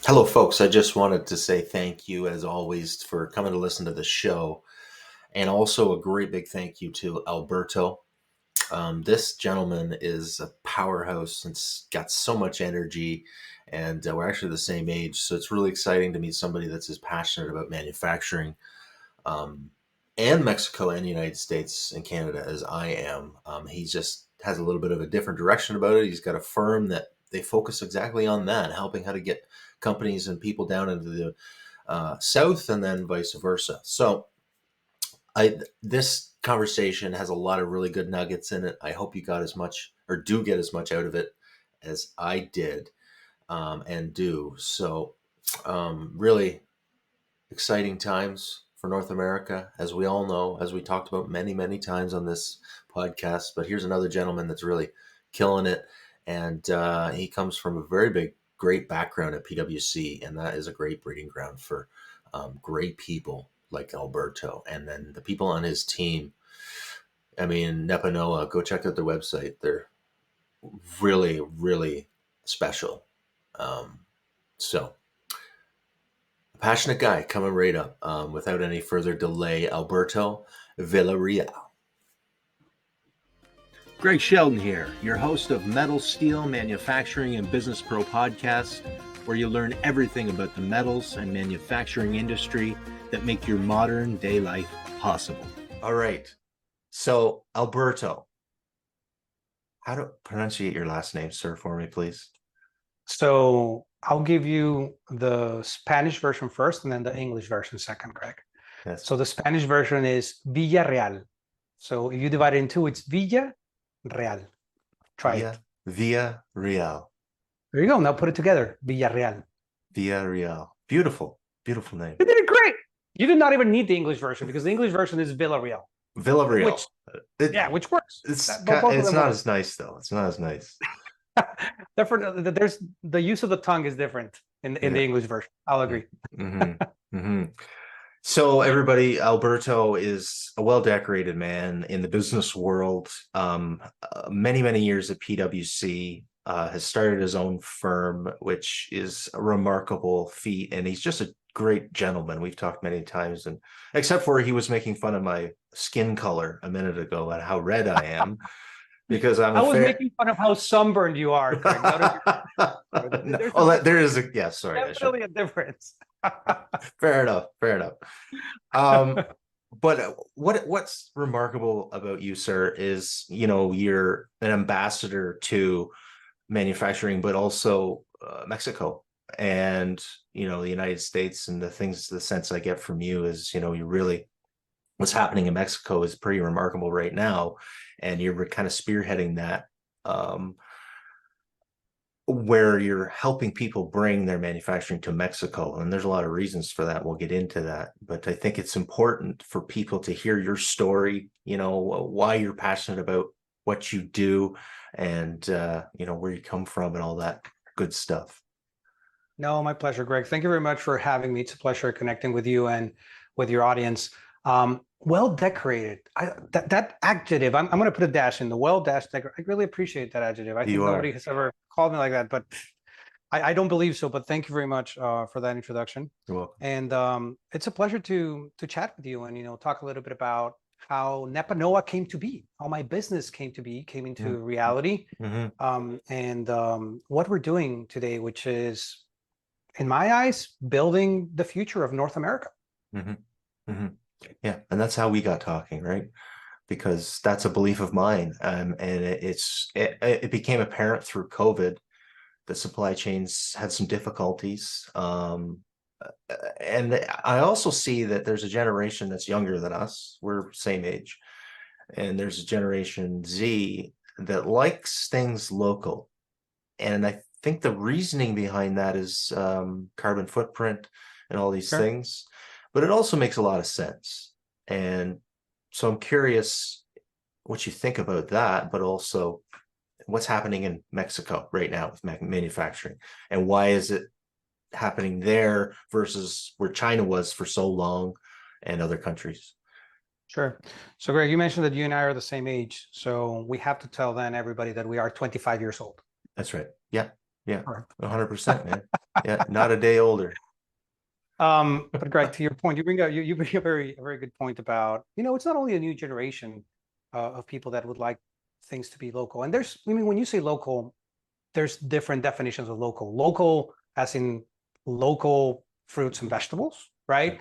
Hello, folks. I just wanted to say thank you, as always, for coming to listen to the show. And also a great big thank you to Alberto. This gentleman is a powerhouse and got so much energy. And we're actually the same age. So it's really exciting to meet somebody that's as passionate about manufacturing um, and Mexico and the United States and Canada as I am. He just has a little bit of a different direction about it. He's got a firm that they focus exactly on that, helping how to get companies and people down into the south and then vice versa. So this conversation has a lot of really good nuggets in it. I hope you got as much or do get as much out of it as I did and do. So really exciting times for North America, as we all know, as we talked about many, many times on this podcast. But here's another gentleman that's really killing it. And he comes from a very great background at PwC. And that is a great breeding ground for great people like Alberto. And then the people on his team, I mean, NEPANOÁ, go check out their website. They're really, really special. So passionate guy coming right up. Without any further delay, Alberto Villarreal. Greg Sheldon here, your host of Metal, Steel, Manufacturing, and Business Pro podcast, where you learn everything about the metals and manufacturing industry that make your modern day life possible. All right. So, Alberto, how to pronunciate your last name, sir, for me, please? So I'll give you the Spanish version first and then the English version second, Greg. Yes. So the Spanish version is Villarreal. So if you divide it in two, it's Villarreal. Try it. Villarreal. There you go. Now put it together. Villarreal. Villarreal. Beautiful. Beautiful name. You did it great. You did not even need the English version because the English version is Villarreal. Villarreal. Which works. It's not as nice, though. It's not as nice. There's the use of the tongue is different in the English version. I'll agree. So everybody, Alberto is a well-decorated man in the business world. Many years at PwC. Has started his own firm, which is a remarkable feat, and he's just a great gentleman. We've talked many times, and except for he was making fun of my skin color a minute ago and how red I am. Because I was making fun of how sunburned you are, Craig. There is a sorry. Definitely a difference. Fair enough. But what's remarkable about you, sir, is you're an ambassador to manufacturing, but also Mexico and the United States. And the sense I get from you is you really what's happening in Mexico is pretty remarkable right now. And you're kind of spearheading that, where you're helping people bring their manufacturing to Mexico. And there's a lot of reasons for that. We'll get into that. But I think it's important for people to hear your story, why you're passionate about what you do and, where you come from and all that good stuff. No, my pleasure, Greg. Thank you very much for having me. It's a pleasure connecting with you and with your audience. Well decorated. That adjective, I'm going to put a dash in the decorated. I really appreciate that adjective. I think nobody has ever called me like that, but I don't believe so. But thank you very much for that introduction. You're welcome. And it's a pleasure to chat with you and talk a little bit about how NEPANOÁ came to be, how my business came into reality, and what we're doing today, which is, in my eyes, building the future of North America. Yeah, and that's how we got talking, right? Because that's a belief of mine, and it became apparent through COVID. The supply chains had some difficulties, and I also see that there's a generation that's younger than us. We're same age, and there's a generation Z that likes things local, and I think the reasoning behind that is carbon footprint and all these things. But it also makes a lot of sense. And so I'm curious what you think about that, but also what's happening in Mexico right now with manufacturing, and why is it happening there versus where China was for so long and other countries? Sure. So Greg, you mentioned that you and I are the same age. So we have to tell then everybody that we are 25 years old. That's right. Yeah. Yeah, 100%, man. Yeah, not a day older. But Greg, to your point, you bring a very good point about, it's not only a new generation of people that would like things to be local. And when you say local, there's different definitions of local. Local as in local fruits and vegetables, right?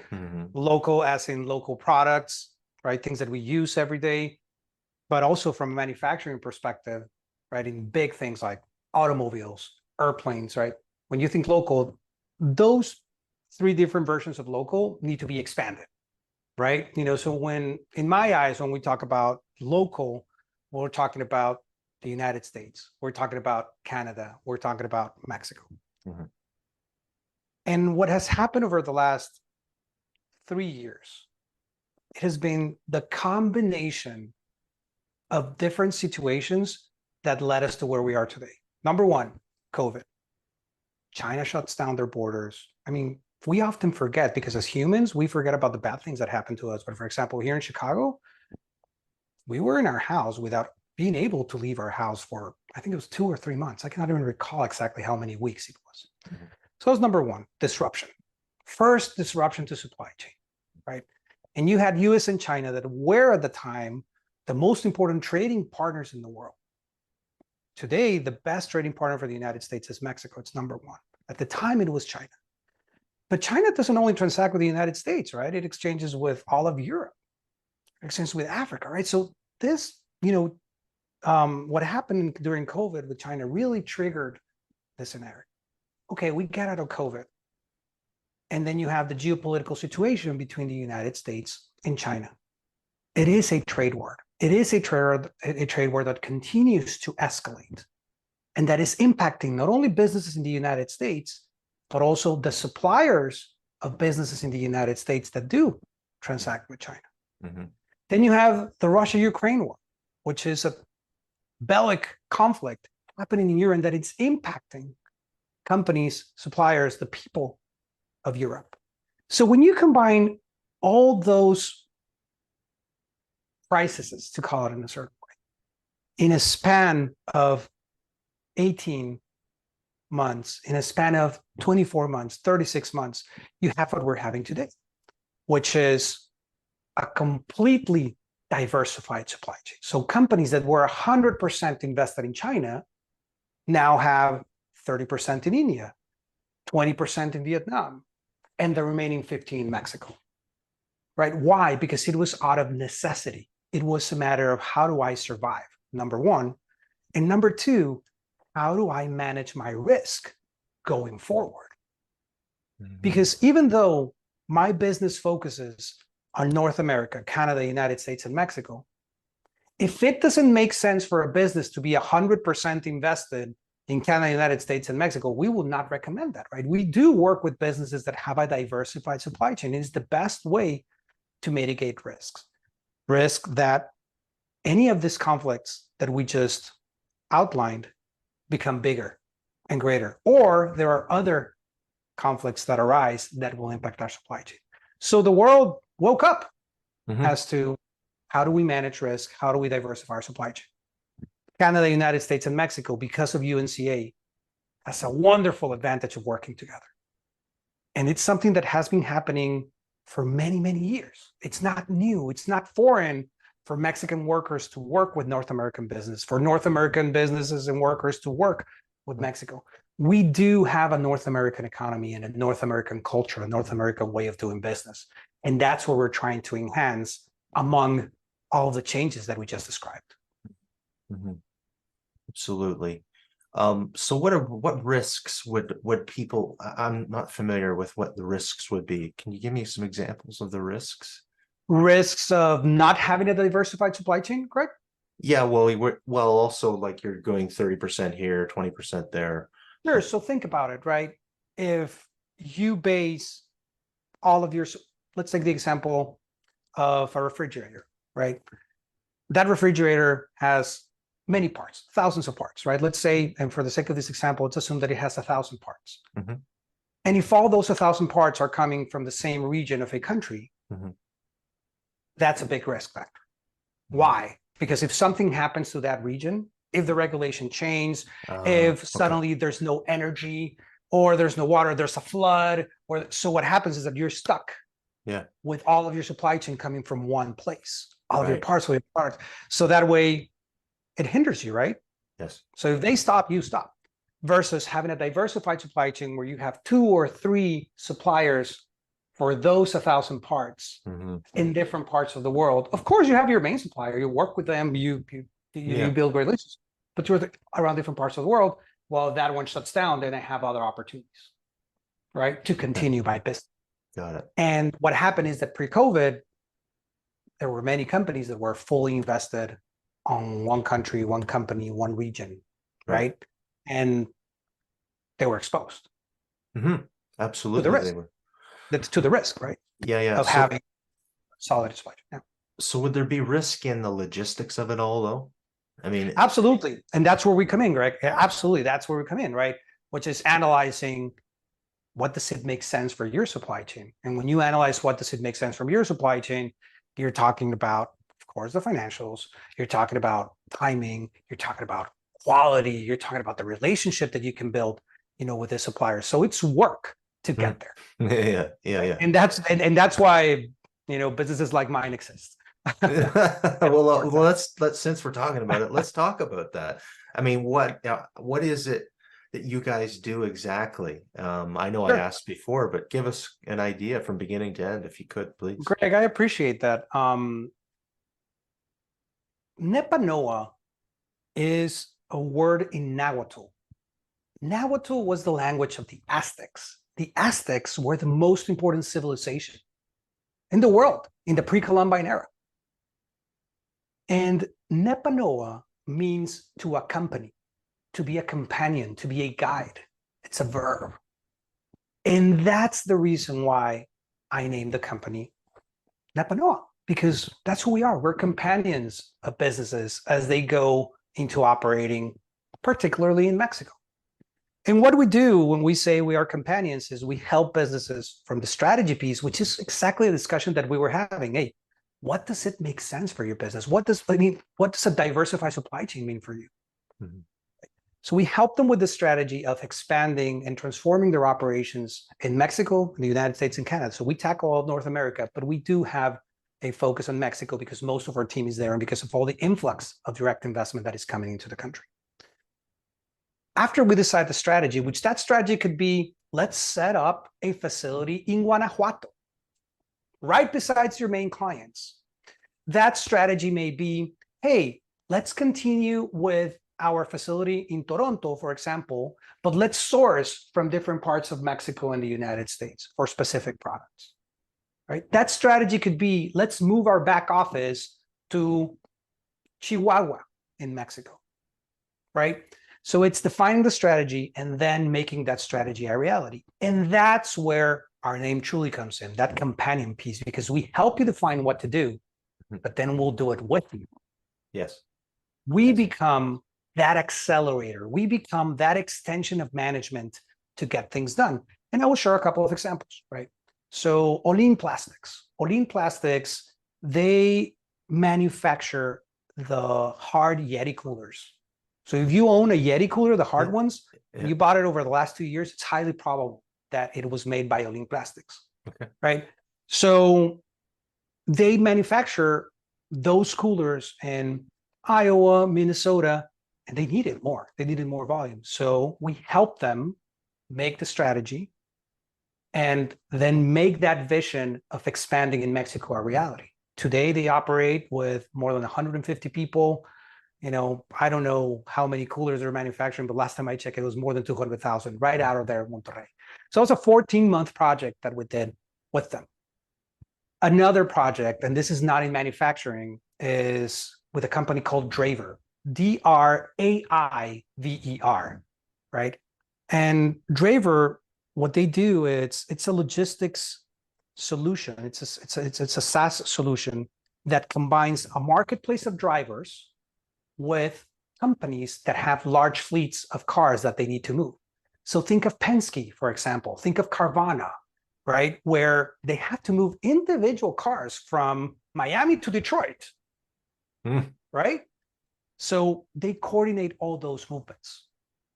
Local as in local products, right? Things that we use every day, but also from a manufacturing perspective, right? In big things like automobiles, airplanes, right? When you think local, those three different versions of local need to be expanded, right? So in my eyes, when we talk about local, we're talking about the United States, we're talking about Canada, we're talking about Mexico. And what has happened over the last 3 years, it has been the combination of different situations that led us to where we are today. Number one, COVID. China shuts down their borders. We often forget, because as humans, we forget about the bad things that happen to us. But for example, here in Chicago, we were in our house without being able to leave our house for, I think it was 2 or 3 months. I cannot even recall exactly how many weeks it was. So that's number one, disruption. First, disruption to supply chain, right? And you had US and China that were at the time the most important trading partners in the world. Today, the best trading partner for the United States is Mexico. It's number one. At the time, it was China. But China doesn't only transact with the United States, right? It exchanges with all of Europe, it exchanges with Africa, right? So this, what happened during COVID with China really triggered this scenario. Okay, we get out of COVID. And then you have the geopolitical situation between the United States and China. It is a trade war. It is a trade war that continues to escalate, and that is impacting not only businesses in the United States, but also the suppliers of businesses in the United States that do transact with China. Then you have the Russia-Ukraine war, which is a bellic conflict happening in Europe, and that it's impacting companies, suppliers, the people of Europe. So when you combine all those crises, to call it in a certain way, in a span of 18 months, in a span of 24 months, 36 months, you have what we're having today, which is a completely diversified supply chain. So companies that were 100% invested in China now have 30% in India, 20% in Vietnam, and the remaining 15 in Mexico, right? Why? Because it was out of necessity. It was a matter of, how do I survive? Number one. And number two, how do I manage my risk going forward? Because even though my business focuses on North America, Canada, United States, and Mexico, if it doesn't make sense for a business to be 100% invested in Canada, United States, and Mexico, we will not recommend that, right? We do work with businesses that have a diversified supply chain. It is the best way to mitigate risks. Risk that any of these conflicts that we just outlined become bigger and greater, or there are other conflicts that arise that will impact our supply chain. So the world woke up as to, how do we manage risk? How do we diversify our supply chain? Canada, United States, and Mexico, because of UNCA, has a wonderful advantage of working together. And it's something that has been happening for many, many years. It's not new. It's not foreign for Mexican workers to work with North American business, for North American businesses and workers to work with Mexico. We do have a North American economy and a North American culture, a North American way of doing business. And that's what we're trying to enhance among all the changes that we just described. Absolutely. So what risks would people, I'm not familiar with what the risks would be. Can you give me some examples of the risks? Risks of not having a diversified supply chain, correct? Yeah, well, also like you're going 30% here, 20% there. Sure. So think about it, right? If you base all of your, let's take the example of a refrigerator, right? That refrigerator has many parts, thousands of parts, right? Let's say, and for the sake of this example, let's assume that it has 1,000 parts. And if all those 1,000 parts are coming from the same region of a country, that's a big risk factor. Why? Because if something happens to that region, if the regulation changes, if Okay. suddenly there's no energy or there's no water, there's a flood, or so what happens is that you're stuck Yeah. with all of your supply chain coming from one place, all of your Right. parts, all your products. So that way it hinders you, right? Yes. So if they stop, you stop. Versus having a diversified supply chain where you have 2 or 3 suppliers for those 1,000 parts in different parts of the world. Of course, you have your main supplier. You work with them. You Yeah. build great relationships, but you're around different parts of the world. Well, that one shuts down, then they have other opportunities, right, to continue by business. Got it. And what happened is that pre-COVID, there were many companies that were fully invested on one country, one company, one region, right? And they were exposed to the Absolutely, they risk. were. That's to the risk, right? Yeah, yeah. Of having solid supply chain. Yeah. So would there be risk in the logistics of it all, though? I mean, Absolutely. And that's where we come in, Greg. Absolutely. That's where we come in, right? Which is analyzing what does it make sense for your supply chain. And when you analyze what does it make sense from your supply chain, you're talking about, of course, the financials. You're talking about timing. You're talking about quality. You're talking about the relationship that you can build, with the supplier. So it's work to get there. yeah. And that's why, businesses like mine exist. Well, let's since we're talking about it, let's talk about that. I mean, what is it that you guys do exactly? I know I Sure. asked before, but give us an idea from beginning to end, if you could, please. Greg, I appreciate that. NEPANOÁ is a word in Nahuatl. Nahuatl was the language of the Aztecs. The Aztecs were the most important civilization in the world in the pre-Columbian era. And NEPANOÁ means to accompany, to be a companion, to be a guide. It's a verb. And that's the reason why I named the company NEPANOÁ, because that's who we are. We're companions of businesses as they go into operating, particularly in Mexico. And what we do when we say we are companions is we help businesses from the strategy piece, which is exactly the discussion that we were having. Hey, what does it make sense for your business? What does a diversified supply chain mean for you? So we help them with the strategy of expanding and transforming their operations in Mexico, in the United States, and Canada. So we tackle all of North America, but we do have a focus on Mexico because most of our team is there and because of all the influx of direct investment that is coming into the country. After we decide the strategy, which that strategy could be, let's set up a facility in Guanajuato, right besides your main clients. That strategy may be, hey, let's continue with our facility in Toronto, for example, but let's source from different parts of Mexico and the United States for specific products, right? That strategy could be, let's move our back office to Chihuahua in Mexico, right? So it's defining the strategy and then making that strategy a reality. And that's where our name truly comes in, that companion piece, because we help you define what to do, but then we'll do it with you. Yes. We become that accelerator. We become that extension of management to get things done. And I will share a couple of examples, right? So Olin Plastics, they manufacture the hard Yeti coolers. So if you own a Yeti cooler, the hard ones, and you bought it over the last 2 years, it's highly probable that it was made by Olin Plastics, right? So they manufacture those coolers in Iowa, Minnesota, and they needed more. They needed more volume. So we help them make the strategy and then make that vision of expanding in Mexico a reality. Today, they operate with more than 150 people. I don't know how many coolers they're manufacturing, but last time I checked, it was more than 200,000 right out of there in Monterrey. So it's a 14-month project that we did with them. Another project, and this is not in manufacturing, is with a company called Draver, Draiver, right? And Draver, what they do, it's a logistics solution. It's a SaaS solution that combines a marketplace of drivers with companies that have large fleets of cars that they need to move. So think of Penske, for example. Think of Carvana, right? Where they have to move individual cars from Miami to Detroit, right? So they coordinate all those movements.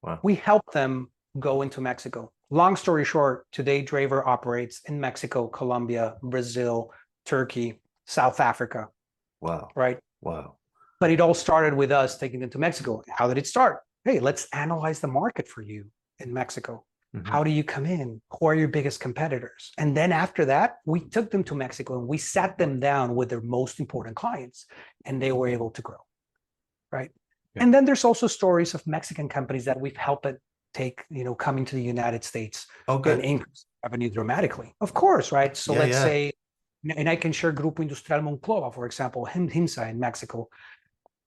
Wow. We help them go into Mexico. Long story short, today Draver operates in Mexico, Colombia, Brazil, Turkey, South Africa, Wow. right? Wow. But it all started with us taking them to Mexico. How did it start? Hey, let's analyze the market for you in Mexico. How do you come in? Who are your biggest competitors? And then after that, we took them to Mexico and we sat them down with their most important clients, and they were able to grow, right? Yeah. And then there's also stories of Mexican companies that we've helped take, coming to the United States and increase revenue dramatically. Of course, right? So let's say, and I can share Grupo Industrial Monclova, for example, HIMSA in Mexico.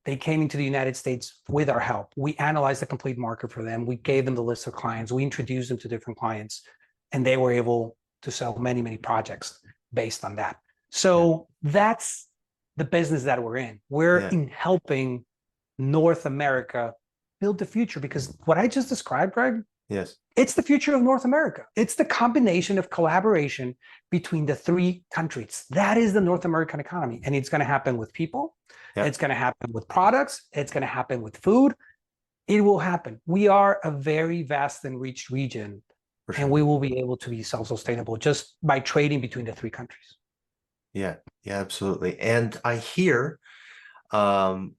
They came into the United States with our help. We analyzed the complete market for them. We gave them the list of clients. We introduced them to different clients, and they were able to sell many, many projects based on that. So that's the business that we're in. We're in helping North America build the future, because what I just described, Greg, it's the future of North America. It's the combination of collaboration between the three countries. That is the North American economy. And it's going to happen with people. It's going to happen with products. It's going to happen with food. It will happen. We are a very vast and rich region, and we will be able to be self-sustainable just by trading between the three countries. Yeah, absolutely. And I hear, I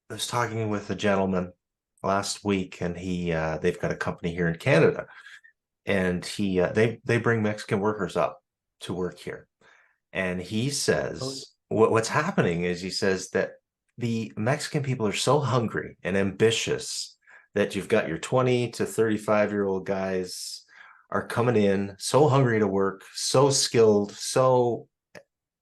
was talking with a gentleman last week, and they've got a company here in Canada, and they bring Mexican workers up to work here. And he says what's happening is, he says that the Mexican people are so hungry and ambitious that you've got your 20 to 35-year-old guys are coming in so hungry to work, so skilled, so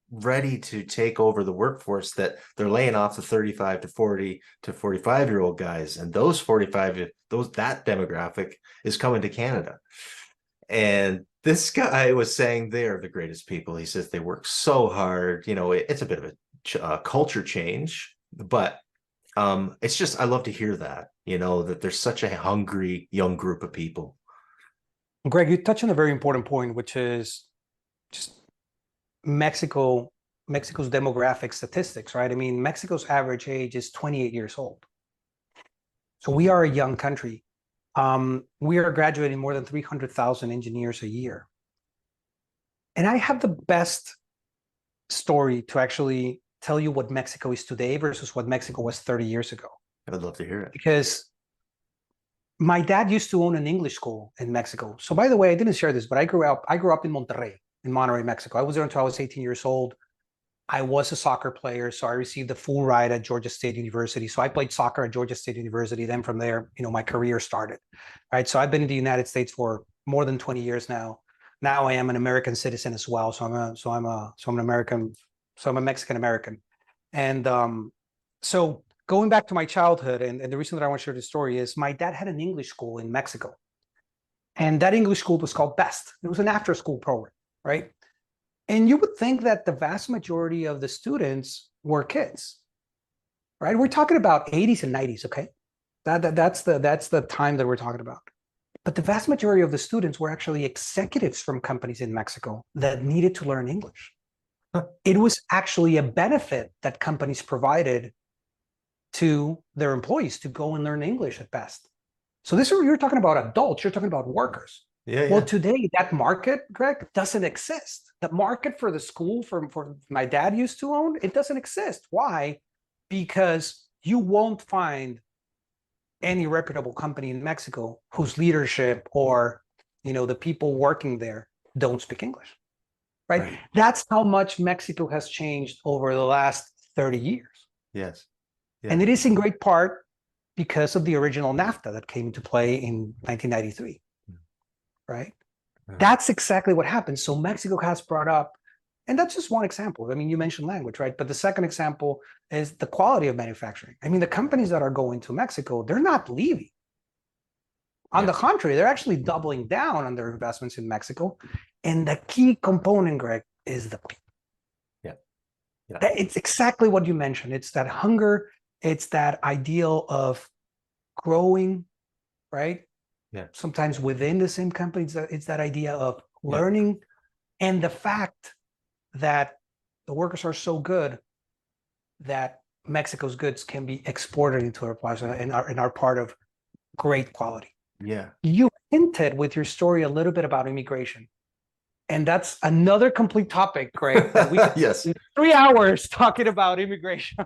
ready to take over the workforce, that they're laying off the 35 to 40 to 45-year-old guys. And those that demographic is coming to Canada. And this guy was saying they're the greatest people. He says they work so hard. It's a bit of a culture change, but it's just, I love to hear that, that there's such a hungry young group of people. Greg, you touched on a very important point, which is just Mexico's demographic statistics, right? I mean, Mexico's average age is 28 years old. So we are a young country. We are graduating more than 300,000 engineers a year. And I have the best story to actually tell you what Mexico is today versus what Mexico was 30 years ago. I'd love to hear it. Because my dad used to own an English school in Mexico. So by the way, I didn't share this, but I grew up in Monterrey, Mexico. I was there until I was 18 years old. I was a soccer player, so I received a full ride at Georgia State University. So I played soccer at Georgia State University. Then from there, my career started, right? So I've been in the United States for more than 20 years now. Now I am an American citizen as well. So I'm a Mexican American. And so going back to my childhood, and the reason that I want to share this story is my dad had an English school in Mexico. And that English school was called BEST. It was an after-school program, right? And you would think that the vast majority of the students were kids, right? We're talking about 80s and 90s, okay? That's the time that we're talking about. But the vast majority of the students were actually executives from companies in Mexico that needed to learn English. It was actually a benefit that companies provided to their employees to go and learn English at BEST. So you're talking about adults, you're talking about workers. Well, today that market, Greg, doesn't exist. The market for the school for my dad used to own, it doesn't exist. Why? Because you won't find any reputable company in Mexico whose leadership or the people working there don't speak English. Right? That's how much Mexico has changed over the last 30 years. Yes. Yeah. And it is in great part because of the original NAFTA that came into play in 1993. Right? That's exactly what happened. So Mexico has brought up, and that's just one example. I mean, you mentioned language, right? But the second example is the quality of manufacturing. I mean, the companies that are going to Mexico, they're not leaving. On the contrary, they're actually doubling down on their investments in Mexico. And the key component, Greg, is the people. It's exactly what you mentioned. It's that hunger. It's that ideal of growing, right? Sometimes within the same company, it's that idea of learning, and the fact that the workers are so good that Mexico's goods can be exported into our plaza and are part of great quality. Yeah. You hinted with your story a little bit about immigration. And that's another complete topic, Greg, that we could Yes. spend 3 hours talking about immigration.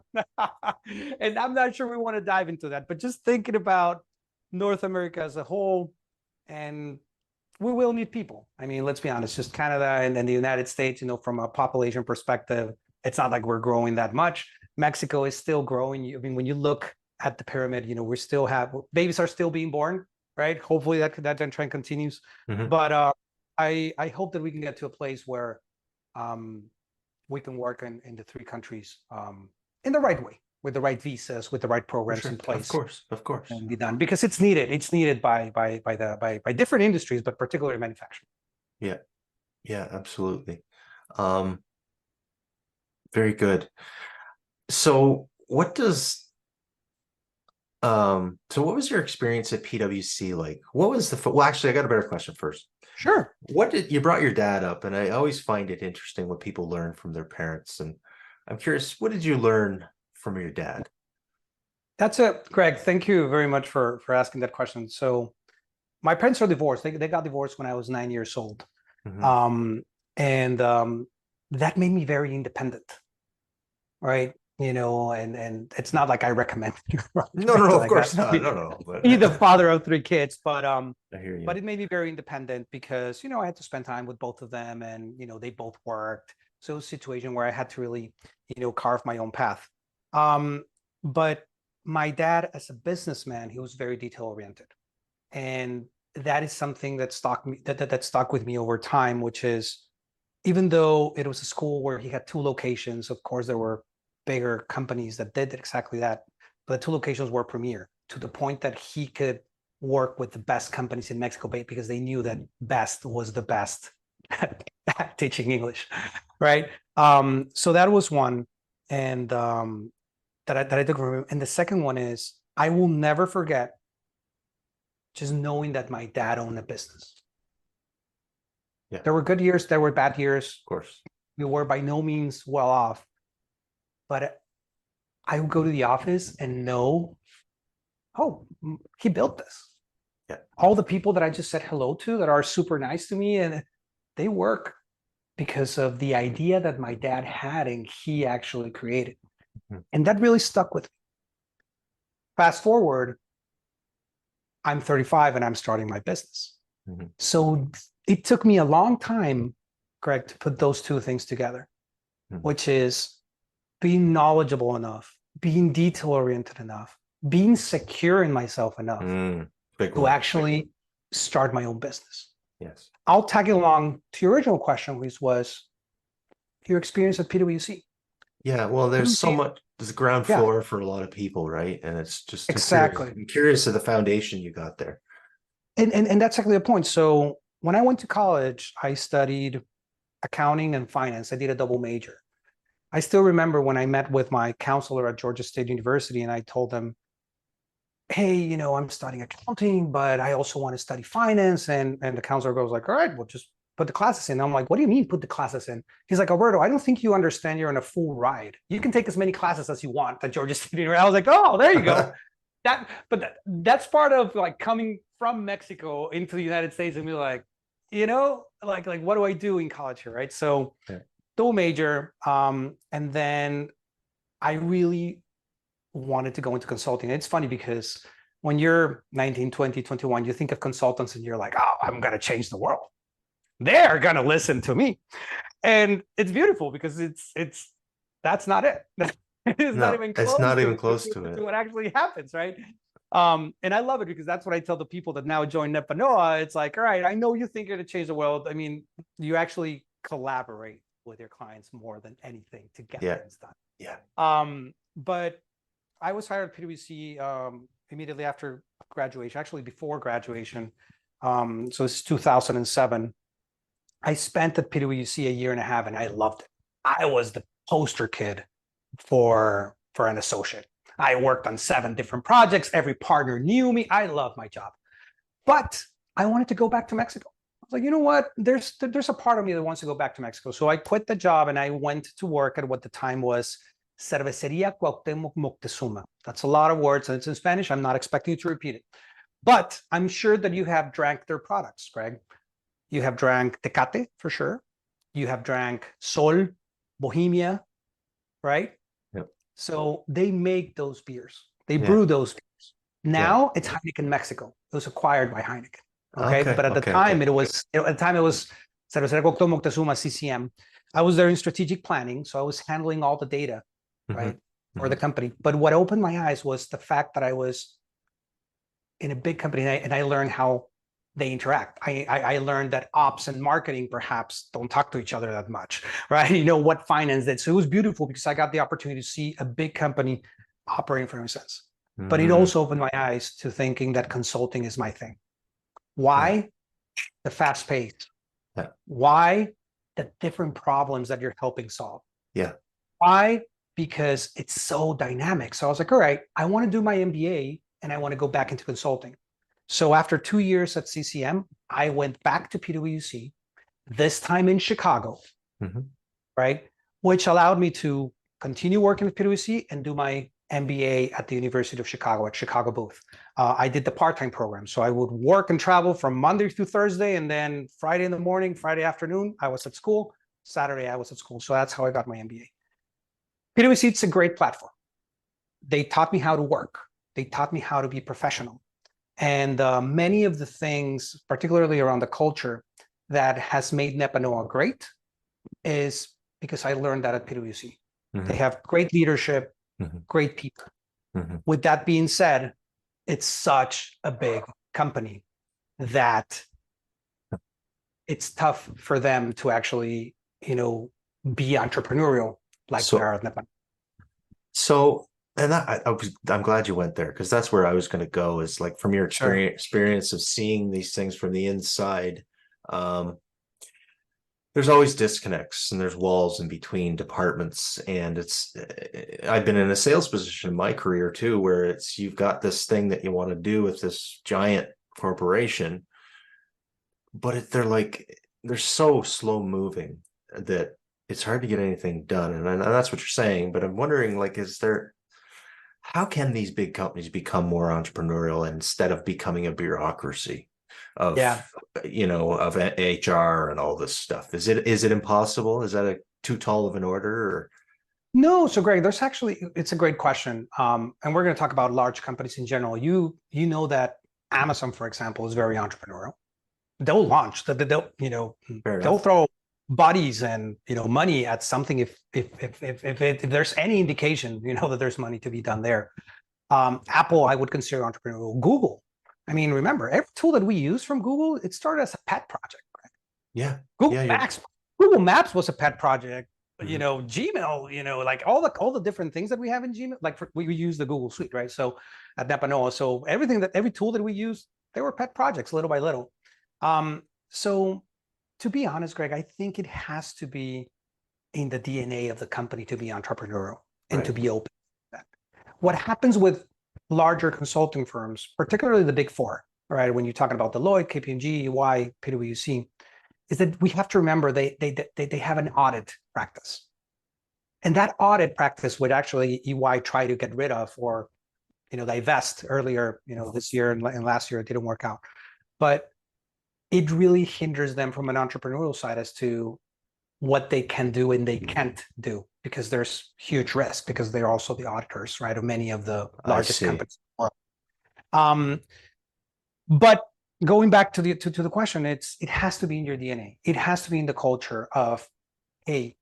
And I'm not sure we want to dive into that, but just thinking about North America as a whole, and we will need people. I mean, let's be honest, just Canada and the United States, from a population perspective, it's not like we're growing that much. Mexico is still growing. I mean, when you look at the pyramid, we still have babies are still being born, right? Hopefully that trend continues. Mhm. But I hope that we can get to a place where we can work in the three countries in the right way, with the right visas, with the right programs in place. Of course. And be done, because it's needed. It's needed by different industries, but particularly manufacturing. Yeah. Yeah, absolutely. Very good. So what was your experience at PwC like? What was well, actually, I got a better question first. Sure. You brought your dad up, and I always find it interesting what people learn from their parents. And I'm curious, what did you learn from your dad? That's it, Greg. Thank you very much for asking that question. So my parents are divorced. They got divorced when I was 9 years old. Mhm. And that made me very independent, right? And it's not like I recommend No, of course not. No. But be the father of three kids, but I hear you. but it made me very independent because I had to spend time with both of them, and they both worked. So it was a situation where I had to really carve my own path. But my dad, as a businessman, he was very detail oriented, and that is something that stuck with me over time, which is, even though it was a school where he had two locations, of course there were bigger companies that did exactly that, but the two locations were premier, to the point that he could work with the best companies in Mexico Bay, because they knew that best was the best at teaching English, right? So that was one, and that I took from him. And the second one is, I will never forget just knowing that my dad owned a business. Yeah. There were good years, there were bad years. Of course. We were by no means well off, but I would go to the office and know, oh, he built this. Yeah. All the people that I just said hello to that are super nice to me, and they work because of the idea that my dad had and he actually created. Mm-hmm. And that really stuck with me. Fast forward, I'm 35 and I'm starting my business. Mm-hmm. So it took me a long time, Greg, to put those two things together, mm-hmm. which is being knowledgeable enough, being detail-oriented enough, being secure in myself enough to actually start my own business. Yes. I'll tag along to your original question, which was your experience at PwC. Yeah, well, there's so much, there's ground floor for a lot of people, right? And it's just exactly. I'm curious of the foundation you got there. And that's exactly the point. So when I went to college, I studied accounting and finance. I did a double major. I still remember when I met with my counselor at Georgia State University, and I told them, hey, I'm studying accounting, but I also want to study finance. And the counselor goes like, all right, well, just put the classes in. I'm like, what do you mean put the classes in? He's like, Alberto, I don't think you understand you're on a full ride. You can take as many classes as you want at Georgia State University. I was like, oh, there you go. That's part of like coming from Mexico into the United States and be like, like what do I do in college here, right? So dual major, and then I really wanted to go into consulting. It's funny because when you're 19, 20, 21, you think of consultants and you're like, oh, I'm going to change the world. They're going to listen to me. And it's beautiful because that's not it. It's not even close to what actually happens, right? And I love it because that's what I tell the people that now join NEPANOÁ. It's like, all right, I know you think you're going to change the world. I mean, you actually collaborate with your clients more than anything to get things done. Yeah. But I was hired at PwC immediately after graduation, actually before graduation. So it's 2007. I spent at PwC a year and a half, and I loved it. I was the poster kid for an associate. I worked on 7 different projects. Every partner knew me. I loved my job, but I wanted to go back to Mexico. I was like, you know what? There's a part of me that wants to go back to Mexico. So I quit the job and I went to work at what the time was Cervecería Cuauhtémoc Moctezuma. That's a lot of words, and it's in Spanish. I'm not expecting you to repeat it. But I'm sure that you have drank their products, Greg. You have drank Tecate, for sure. You have drank Sol, Bohemia, right? Yep. So they make those beers. They Yeah. brew those beers. Yeah. Now it's Heineken Mexico. It was acquired by Heineken. Okay. Okay. But at the Okay. time, Okay. it was Cervecería Cuauhtémoc Moctezuma, CCM. I was there in strategic planning. So I was handling all the data, right, for the company. But what opened my eyes was the fact that I was in a big company, and I learned how they interact. I learned that ops and marketing perhaps don't talk to each other that much, right? You know what finance did. So it was beautiful because I got the opportunity to see a big company operating for instance. But it also opened my eyes to thinking that consulting is my thing. Why? The fast pace. Yeah. Why? The different problems that you're helping solve. Yeah. Why? Because it's so dynamic. So I was like, all right, I want to do my MBA and I want to go back into consulting. So after 2 years at CCM, I went back to PwC, this time in Chicago, right? Which allowed me to continue working at PwC and do my MBA at the University of Chicago at Chicago Booth. I did the part-time program. So I would work and travel from Monday through Thursday, and then Friday in the morning, Friday afternoon, I was at school. Saturday, I was at school. So that's how I got my MBA. PwC, it's a great platform. They taught me how to work. They taught me how to be professional. And many of the things, particularly around the culture, that has made NEPANOÁ great is because I learned that at PwC. They have great leadership, great people. With that being said, it's such a big company that it's tough for them to actually, be entrepreneurial like we are at NEPANOÁ. So, and I'm glad you went there because that's where I was going to go. Is like from your experience of seeing these things from the inside. There's always disconnects and there's walls in between departments, and I've been in a sales position in my career too, where you've got this thing that you want to do with this giant corporation, but they're so slow moving that it's hard to get anything done, and that's what you're saying. But I'm wondering, like, how can these big companies become more entrepreneurial instead of becoming a bureaucracy of of HR and all this stuff? Is it impossible? Is that too tall of an order? Or? No. So Greg, it's a great question. And we're going to talk about large companies in general. You know that Amazon, for example, is very entrepreneurial. They'll launch, they'll throw bodies and money at something if there's any indication that there's money to be done there. Apple, I would consider entrepreneurial. Google, I mean, remember, every tool that we use from Google, it started as a pet project, right? Yeah. Google Maps was a pet project. Gmail, like all the different things that we have in Gmail, like we use the Google Suite, right? So at NEPANOÁ, so every tool that we use, they were pet projects little by little. So to be honest, Greg, I think it has to be in the DNA of the company to be entrepreneurial and to be open to that. What happens with larger consulting firms, particularly the big four, right? When you're talking about Deloitte, KPMG, EY, PwC, is that we have to remember they have an audit practice. And that audit practice would actually EY try to get rid of or divest earlier, this year and last year it didn't work out. But it really hinders them from an entrepreneurial side as to what they can do and they can't do, because there's huge risk, because they're also the auditors, right, of many of the largest companies in the world. But going back to the question, it has to be in your DNA. It has to be in the culture of, hey,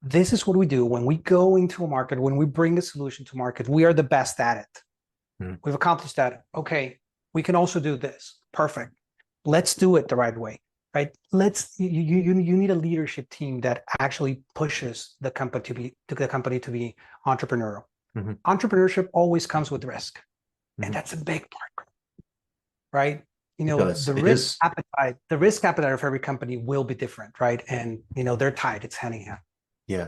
this is what we do when we go into a market, when we bring a solution to market, we are the best at it. We've accomplished that. Okay, we can also do this. Perfect. Let's do it the right way, right? You need a leadership team that actually pushes the company to be entrepreneurial. Entrepreneurship always comes with risk, and that's a big part, right? The risk appetite of every company will be different, right? And they're tied. It's hand in hand. Yeah.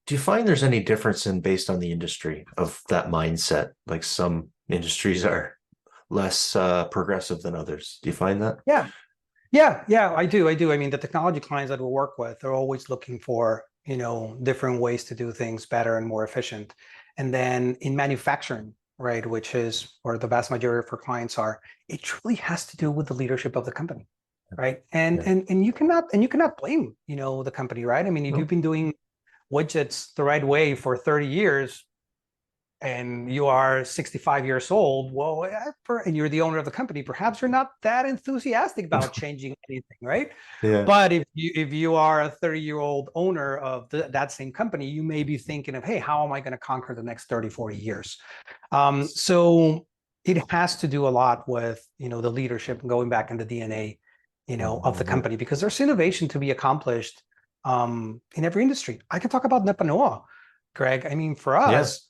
Do you find there's any difference based on the industry of that mindset? Like some industries are less progressive than others. Do you find that? Yeah, I do. I mean, the technology clients that we work with are always looking for, different ways to do things better and more efficient. And then in manufacturing, right, which is where the vast majority of our clients are, it truly has to do with the leadership of the company, right? And Yeah. and you cannot blame, the company, right? I mean, if you've been doing widgets the right way for 30 years and you are 65 years old, well, and you're the owner of the company, perhaps you're not that enthusiastic about changing anything, right? Yeah. But if you are a 30-year-old owner of that same company, you may be thinking of, hey, how am I going to conquer the next 30, 40 years? So it has to do a lot with, the leadership and going back in the DNA, of the company, because there's innovation to be accomplished in every industry. I can talk about NEPANOÁ, Greg. I mean, for us,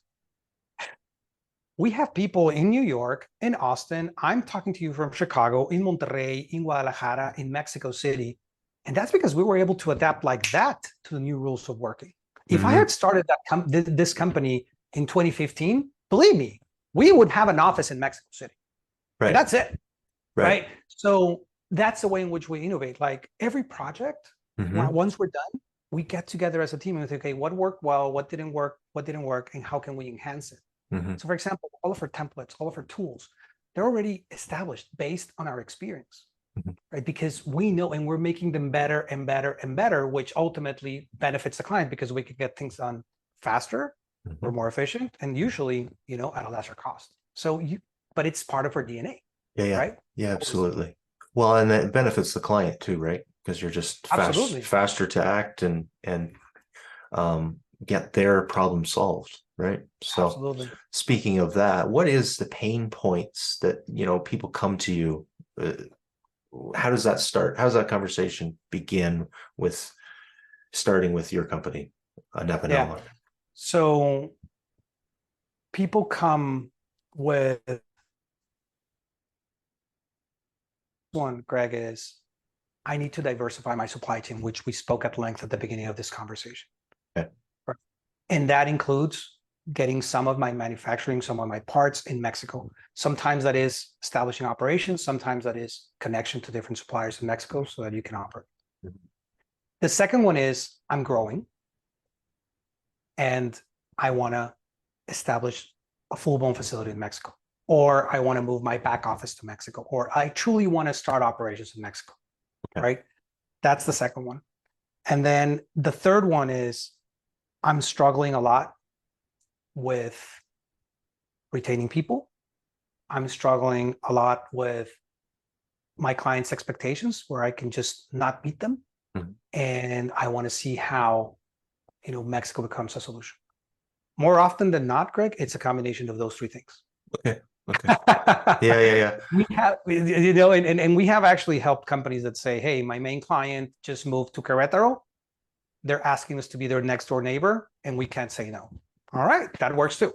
we have people in New York, in Austin. I'm talking to you from Chicago, in Monterrey, in Guadalajara, in Mexico City. And that's because we were able to adapt like that to the new rules of working. If I had started this company in 2015, believe me, we would have an office in Mexico City. Right. And that's it. Right. Right. So that's the way in which we innovate. Like every project, once we're done, we get together as a team and we say, okay, what worked well, what didn't work, and how can we enhance it? So for example, all of our templates, all of our tools, they're already established based on our experience, right? Because we know, and we're making them better and better and better, which ultimately benefits the client because we can get things done faster, we're more efficient, and usually, at a lesser cost. So but it's part of our DNA, right? Yeah, absolutely. Well, and it benefits the client too, right? Because you're just faster to act and get their problem solved, right? So speaking of that, what is the pain points that, people come to you? How does that start? How does that conversation begin with starting with your company, NEPANOÁ? Yeah. So people come with one, Greg, is I need to diversify my supply chain, which we spoke at length at the beginning of this conversation. Okay. Right. And that includes getting some of my manufacturing, some of my parts in Mexico. Sometimes that is establishing operations. Sometimes that is connection to different suppliers in Mexico so that you can operate. The second one is I'm growing and I want to establish a full-blown facility in Mexico, or I want to move my back office to Mexico, or I truly want to start operations in Mexico, right? That's the second one. And then the third one is I'm struggling a lot with retaining people. I'm struggling a lot with my clients' expectations where I can just not meet them. And I want to see how, Mexico becomes a solution. More often than not, Greg, it's a combination of those three things. Okay. Yeah. We have, and we have actually helped companies that say, hey, my main client just moved to Querétaro. They're asking us to be their next door neighbor, and we can't say no. All right, that works too.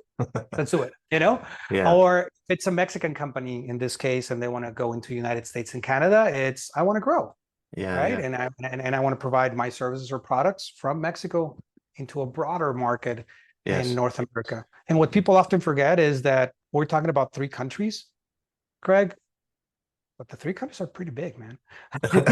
Let's do it, Yeah. Or if it's a Mexican company in this case, and they want to go into the United States and Canada, it's I want to grow. Yeah. Right. Yeah. And I want to provide my services or products from Mexico into a broader market in North America. And what people often forget is that we're talking about 3 countries, Greg, but the 3 countries are pretty big, man. When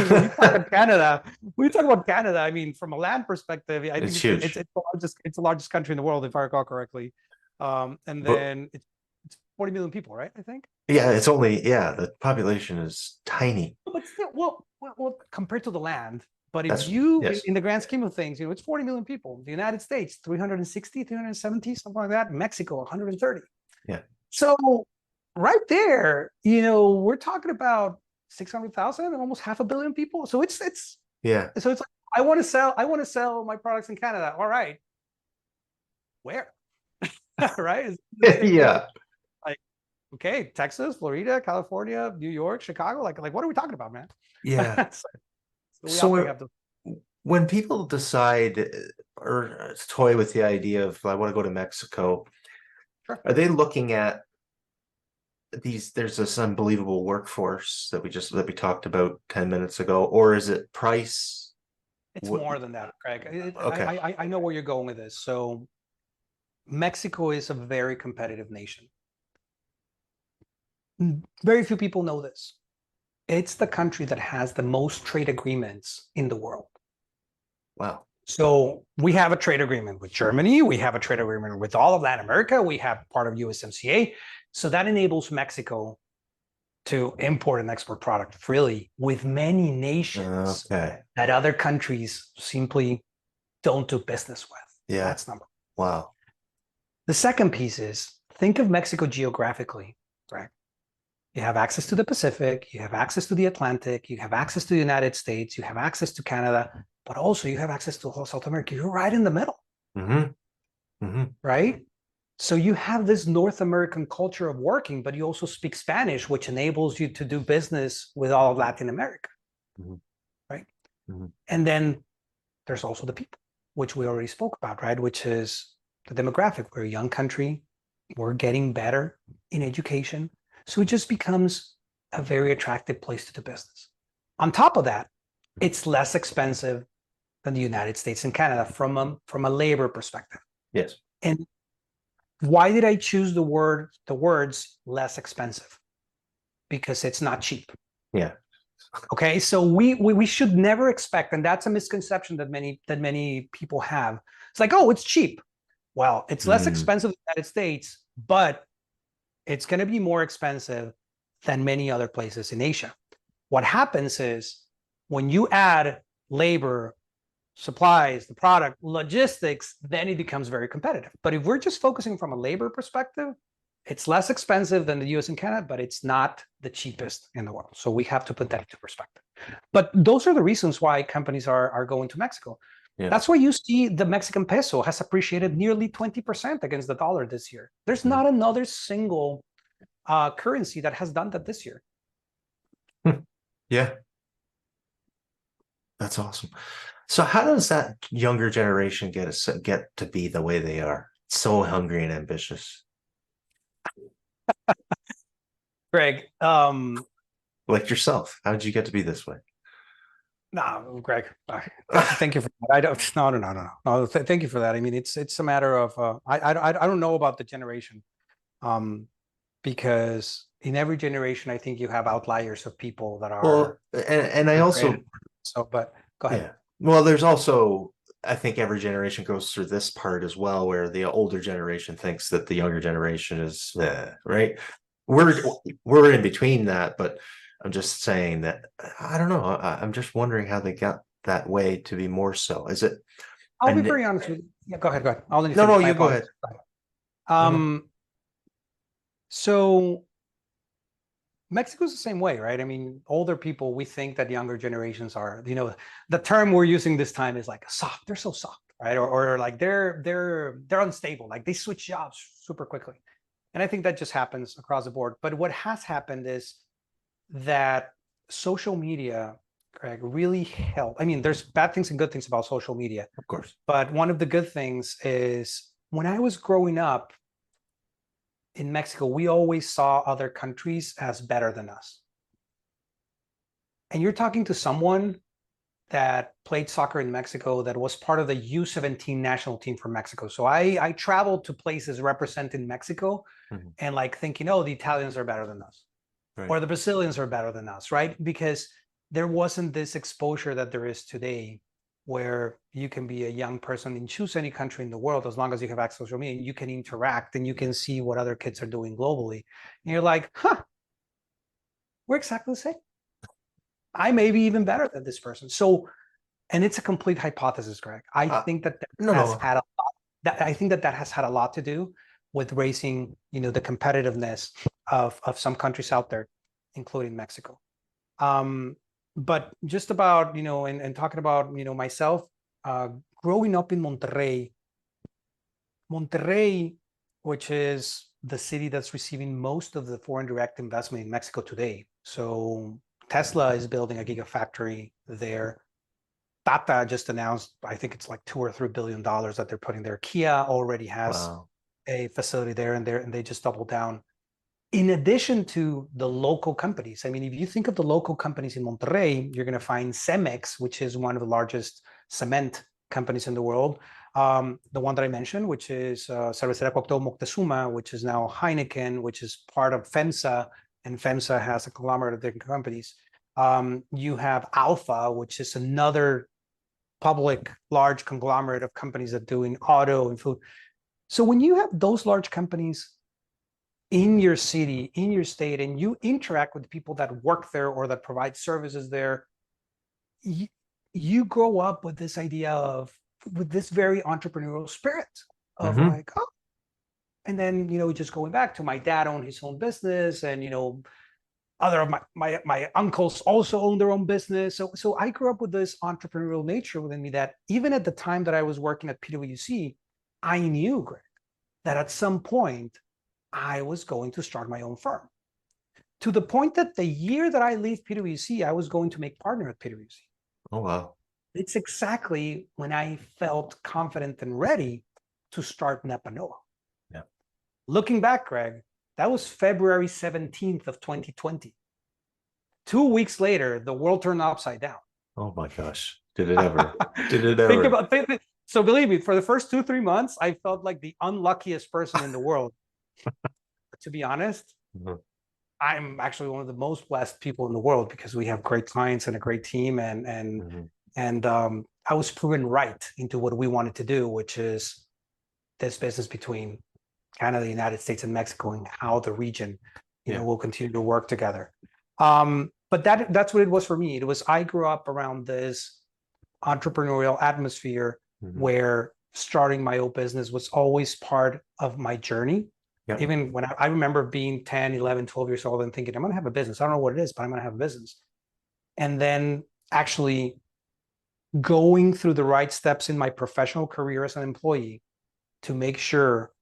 you talk about Canada, I mean, from a land perspective, I think It's huge. It's the largest country in the world, if I recall correctly. And then it's 40 million people, right? I think. Yeah, it's only the population is tiny. But still, well, compared to the land. But if you, in the grand scheme of things, it's 40 million people. The United States, 360, 370, something like that. Mexico, 130. Yeah. So right there, we're talking about 600,000 and almost 500 million people. So it's yeah. So it's like I want to sell my products in Canada. All right. Where? Right? Yeah. Like, okay, Texas, Florida, California, New York, Chicago. Like what are we talking about, man? Yeah. So when people decide or toy with the idea of I want to go to Mexico, are they looking at there's this unbelievable workforce that we talked about 10 minutes ago, or is it price? It's more than that, Craig. Okay. I know where you're going with this. So Mexico is a very competitive nation. Very few people know this. It's the country that has the most trade agreements in the world. Wow. So we have a trade agreement with Germany. We have a trade agreement with all of Latin America. We have part of USMCA. So that enables Mexico to import and export product freely with many nations Okay. that other countries simply don't do business with. Yeah. That's number one. Wow. The second piece is think of Mexico geographically, right? You have access to the Pacific, you have access to the Atlantic, you have access to the United States, you have access to Canada, but also you have access to whole South America. You're right in the middle, right? So you have this North American culture of working, but you also speak Spanish, which enables you to do business with all of Latin America, right? And then there's also the people, which we already spoke about, right? Which is the demographic. We're a young country. We're getting better in education. So it just becomes a very attractive place to do business. On top of that, it's less expensive than the United States and Canada from a labor perspective. Yes. And why did I choose the words less expensive? Because it's not cheap. Yeah. Okay, so we should never expect, and that's a misconception that many people have. It's like, oh, it's cheap. Well, it's less expensive in the United States, but it's going to be more expensive than many other places in Asia. What happens is when you add labor, supplies, the product, logistics, then it becomes very competitive. But if we're just focusing from a labor perspective, it's less expensive than the US and Canada, but it's not the cheapest in the world. So we have to put that into perspective. But those are the reasons why companies are going to Mexico. Yeah. That's why you see the Mexican peso has appreciated nearly 20% against the dollar this year. There's not another single currency that has done that this year. Yeah. That's awesome. So how does that younger generation get to be the way they are? So hungry and ambitious. Greg, like yourself, how did you get to be this way? No, Greg, thank you for that. I don't. No. Thank you for that. I mean, it's a matter of I don't know about the generation, because in every generation, I think you have outliers of people that are. Well, and I also. So, but go ahead. Yeah. Well, there's also, I think every generation goes through this part as well, where the older generation thinks that the younger generation is right. We're in between that, but I'm just saying that I don't know. I'm just wondering how they got that way to be more so. Is it? I'll be very honest with you. Yeah, go ahead. I'll let you no, you go ahead. So Mexico's the same way, right? I mean, older people, we think that younger generations are, the term we're using this time is like soft. They're so soft, right? Or like they're unstable. Like they switch jobs super quickly. And I think that just happens across the board. But what has happened is that social media, Greg, really helped. I mean, there's bad things and good things about social media. Of course. But one of the good things is when I was growing up in Mexico, we always saw other countries as better than us. And you're talking to someone that played soccer in Mexico, that was part of the U17 national team for Mexico. So I traveled to places representing Mexico and like thinking, oh, the Italians are better than us. Right. Or the Brazilians are better than us, right? Because there wasn't this exposure that there is today, where you can be a young person and choose any country in the world as long as you have access to social media, and you can interact and you can see what other kids are doing globally. And you're like, we're exactly the same. I may be even better than this person. So, and it's a complete hypothesis, Greg. I think that has had a lot. I think that has had a lot to do with raising, the competitiveness of some countries out there, including Mexico. But just about, and talking about, myself, growing up in Monterrey, which is the city that's receiving most of the foreign direct investment in Mexico today. So Tesla is building a gigafactory there. Tata just announced, I think it's like $2 or $3 billion that they're putting there. Kia already has a facility there, and they just doubled down. In addition to the local companies, I mean, if you think of the local companies in Monterrey, you're going to find Cemex, which is one of the largest cement companies in the world. The one that I mentioned, which is Cervecería Cuauhtémoc Moctezuma, which is now Heineken, which is part of FEMSA, and FEMSA has a conglomerate of different companies. You have Alfa, which is another public, large conglomerate of companies that doing auto and food. So when you have those large companies in your city, in your state, and you interact with people that work there or that provide services there, you grow up with this idea of, with this very entrepreneurial spirit of like, oh, and then, just going back to my dad owned his own business, and, other of my uncles also own their own business. So I grew up with this entrepreneurial nature within me that even at the time that I was working at PwC, I knew, Greg, that at some point I was going to start my own firm. To the point that the year that I leave PwC, I was going to make partner at PwC. Oh, wow. It's exactly when I felt confident and ready to start NEPANOÁ. Yeah. Looking back, Greg, that was February 17th of 2020. 2 weeks later, the world turned upside down. Oh my gosh. Did it ever? Did it ever? Think about it. So believe me, for the first 2-3 months, I felt like the unluckiest person in the world. To be honest, I'm actually one of the most blessed people in the world because we have great clients and a great team, and I was proven right into what we wanted to do, which is this business between Canada, the United States, and Mexico, and how the region, will continue to work together. But that's what it was for me. It was, I grew up around this entrepreneurial atmosphere where starting my own business was always part of my journey. Yep. Even when I remember being 10, 11, 12 years old and thinking, I'm going to have a business. I don't know what it is, but I'm going to have a business. And then actually going through the right steps in my professional career as an employee to make sure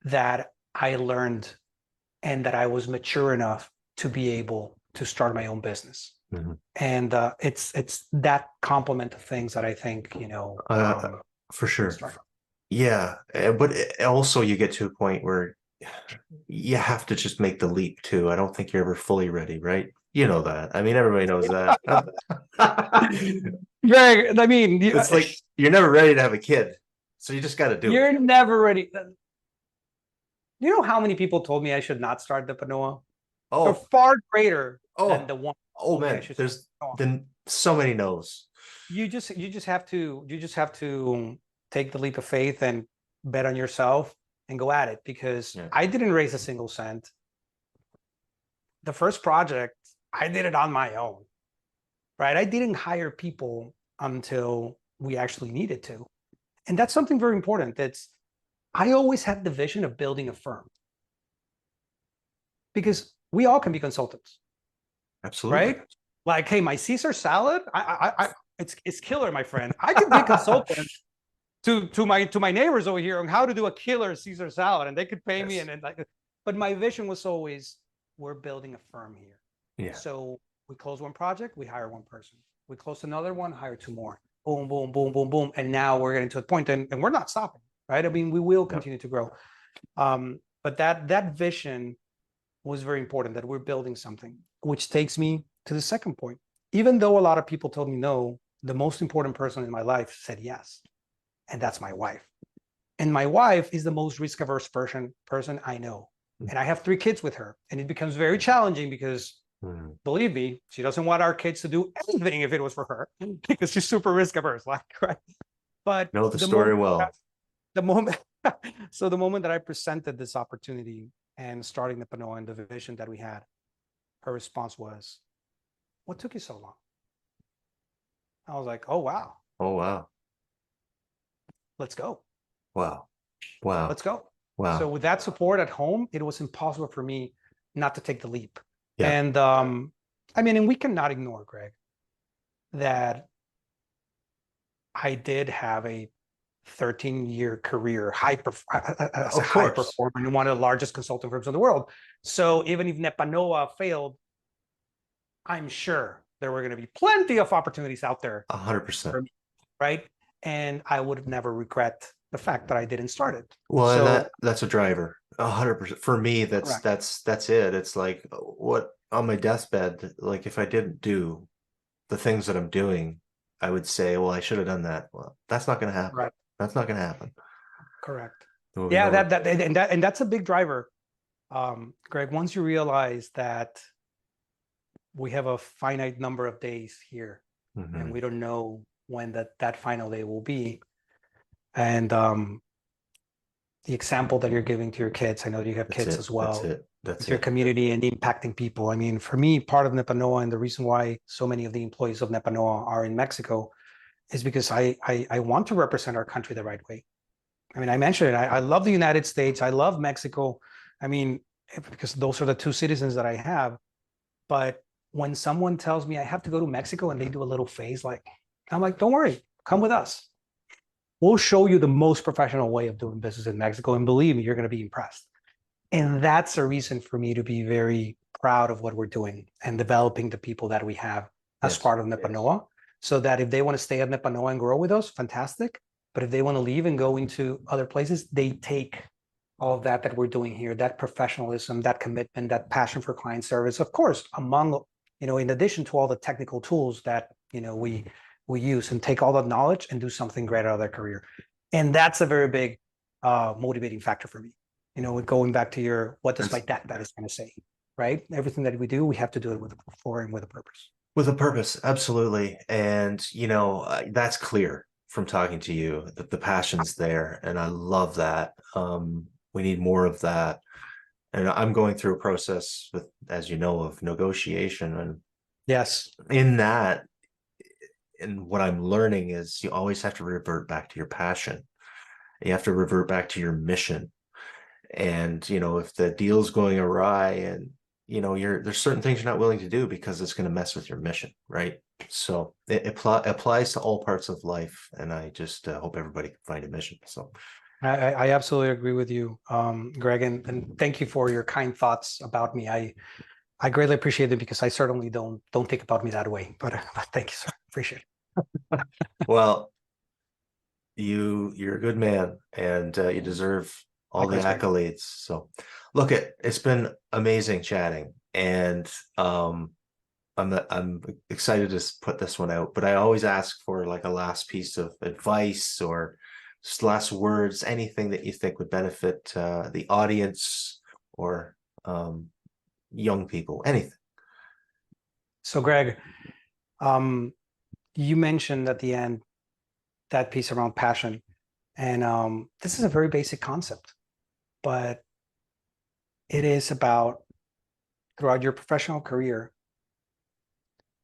that I learned and that I was mature enough to be able to start my own business. And it's that complement of things that I think, for sure. Yeah. But also you get to a point where you have to just make the leap too. I don't think you're ever fully ready, right? You know that. I mean, everybody knows that. Greg, I mean, it's like you're never ready to have a kid. So you just got to do it. You're never ready. You know how many people told me I should not start NEPANOÁ? Oh, they're far greater than the one. Oh man, there's been so many no's. You just have to take the leap of faith and bet on yourself and go at it, because I didn't raise a single cent. The first project, I did it on my own, right? I didn't hire people until we actually needed to. And that's something very important. I always had the vision of building a firm, because we all can be consultants. Absolutely. Right? Like, hey, my Caesar salad, it's killer, my friend. I could be a consultant to my neighbors over here on how to do a killer Caesar salad, and they could pay me. And like, but my vision was always, we're building a firm here. Yeah. So we close one project, we hire one person. We close another one, hire two more. Boom, boom, boom, boom, boom. And now we're getting to a point, and we're not stopping, right? I mean, we will continue to grow. But that vision was very important, that we're building something, which takes me to the second point. Even though a lot of people told me no, the most important person in my life said yes. And that's my wife. And my wife is the most risk-averse person I know. And I have 3 kids with her. And it becomes very challenging because, believe me, she doesn't want our kids to do anything if it was for her, because she's super risk-averse. Like, right? But know the story well. The moment that I presented this opportunity and starting NEPANOÁ and the vision that we had, her response was, "What took you so long?" I was like, "Oh, wow. Oh, wow. Let's go. Wow. Wow. Let's go." Wow. So with that support at home, it was impossible for me not to take the leap. Yeah. And I mean, and we cannot ignore, Greg, that I did have a 13-year career, high performer in one of the largest consulting firms in the world. So even if NEPANOÁ failed, I'm sure there were going to be plenty of opportunities out there. 100%. Right? And I would never regret the fact that I didn't start it. Well, so, and that's a driver. 100%. For me, that's it. It's like, what, on my deathbed, like if I didn't do the things that I'm doing, I would say, well, I should have done that. Well, that's not going to happen. Right. That's not going to happen. Correct. Yeah, and that's a big driver, Greg. Once you realize that we have a finite number of days here, and we don't know when that final day will be. And the example that you're giving to your kids, I know you have kids as well. That's Your community and impacting people. I mean, for me, part of NEPANOÁ and the reason why so many of the employees of NEPANOÁ are in Mexico is because I want to represent our country the right way. I mean, I mentioned it. I love the United States. I love Mexico. I mean, because those are the two citizens that I have. But when someone tells me I have to go to Mexico and they do a little face, like, I'm like, don't worry, come with us. We'll show you the most professional way of doing business in Mexico. And believe me, you're going to be impressed. And that's a reason for me to be very proud of what we're doing and developing the people that we have as part of NEPANOÁ, so that if they want to stay at NEPANOÁ and grow with us, fantastic. But if they want to leave and go into other places, they take all of that we're doing here, that professionalism, that commitment, that passion for client service, of course, among, in addition to all the technical tools that, we use, and take all that knowledge and do something great out of their career. And that's a very big motivating factor for me. Going back to what does my dad is going to say, right? Everything that we do, we have to do it with a purpose. With a purpose, absolutely. And, that's clear from talking to you, that the passion's there. And I love that. We need more of that. And I'm going through a process with, as you know, of negotiation. And yes, in that, and what I'm learning is you always have to revert back to your passion. You have to revert back to your mission. And, if the deal's going awry and, there's certain things you're not willing to do because it's going to mess with your mission, right? So it applies to all parts of life. And I just hope everybody can find a mission. So I absolutely agree with you, Greg, and thank you for your kind thoughts about me. I greatly appreciate it, because I certainly don't think about me that way. But thank you, sir. Appreciate it. Well, you're a good man, and you deserve all the accolades. So look, it's been amazing chatting, and I'm excited to put this one out, but I always ask for like a last piece of advice or just last words, anything that you think would benefit the audience or young people, anything. So Greg, you mentioned at the end that piece around passion, and this is a very basic concept, but it is about, throughout your professional career,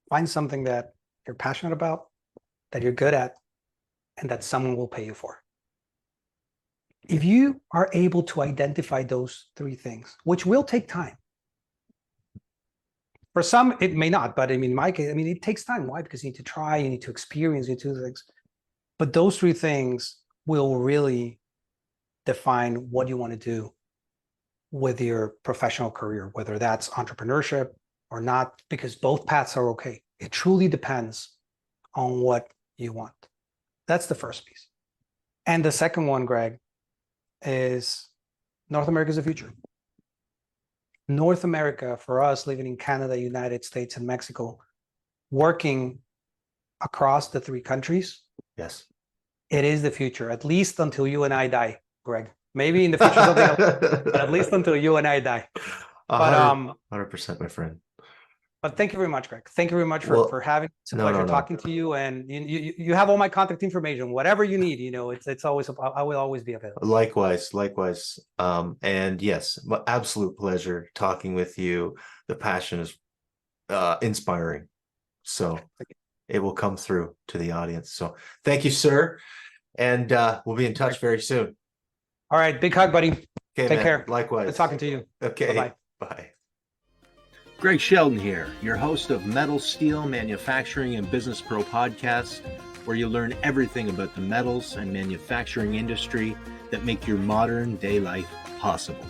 find something that you're passionate about, that you're good at, and that someone will pay you for. If you are able to identify those three things, which will take time. For some, it may not, but in my case, it takes time. Why? Because you need to try, you need to experience, you need to do things. But those three things will really define what you want to do with your professional career, whether that's entrepreneurship or not, because both paths are okay. It truly depends on what you want. That's the first piece. And the second one, Greg, is North America is the future. North America, for us living in Canada, United States, and Mexico, working across the three countries, yes, it is the future, at least until you and I die, Greg. Maybe in the future something else, but at least until you and I die. But 100%, my friend. But thank you very much, Greg. Thank you very much for having me. It's a pleasure talking to you. And you have all my contact information. Whatever you need, it's always, I will always be available. Likewise. And yes, absolute pleasure talking with you. The passion is inspiring. So it will come through to the audience. So thank you, sir. And we'll be in touch very soon. All right. Big hug, buddy. Okay, Take care. Likewise. Good talking to you. Okay. Bye-bye. Bye. Greg Sheldon here, your host of Metal, Steel, Manufacturing, and Business Pro podcast, where you learn everything about the metals and manufacturing industry that make your modern day life possible.